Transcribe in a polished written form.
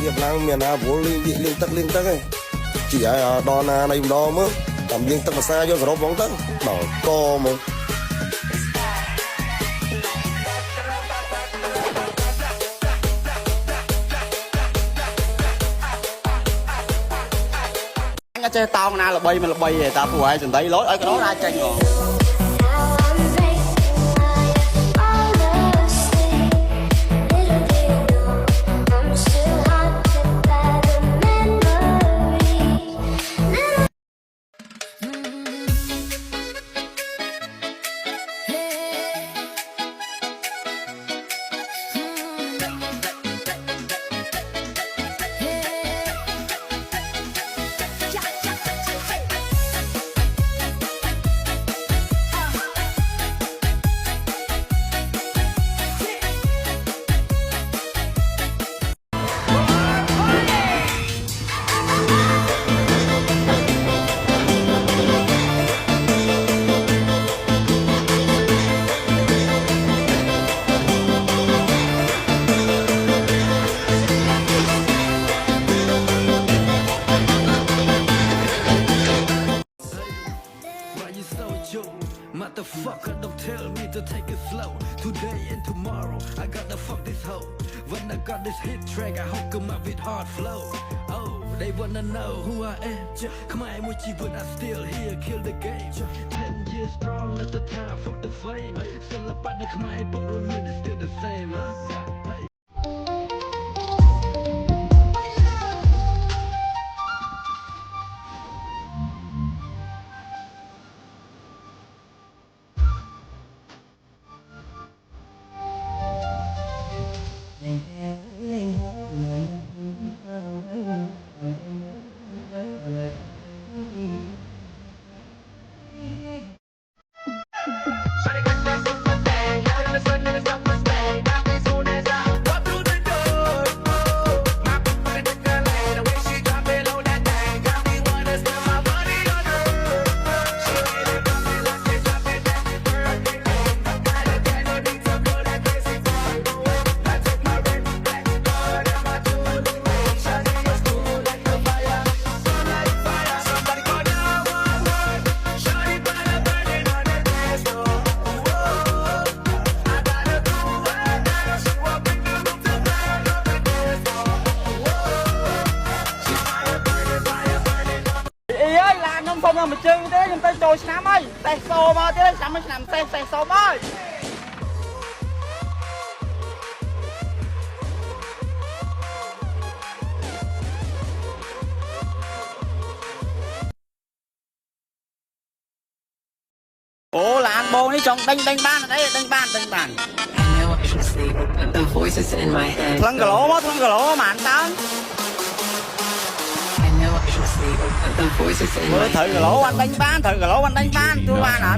nghiệp lang miền Nam vốn liên tắc ấy chỉ đo na này đo mới tầm liên tắc mà xa cho rồi bóng tắc bảo to mà anh chơi tao na là bay mà là bay vậy ta phụ ai từng thấy lối ở cái đó ra tranh rồi. Motherfucker, don't tell me to take it slow. Today and tomorrow, I gotta fuck this hoe. When I got this hit track, I hook 'em up with hard flow. Oh, they wanna know who I am. Come on, Mochi, but I'm still here, kill the game. 10 years strong at the time, fuck the flame. Still up at the come on, but remember it's still the same. Không mà chơi thế chúng ta trôi snap ơi, tay xô mà thế sao mới làm tay xô ơi. Ủa là anh bô đi trong đánh ban ở đấy, đánh ban. Thằng cái lỗ mà anh tao. Thử cái lỗ anh đánh ban, tôi ban hả?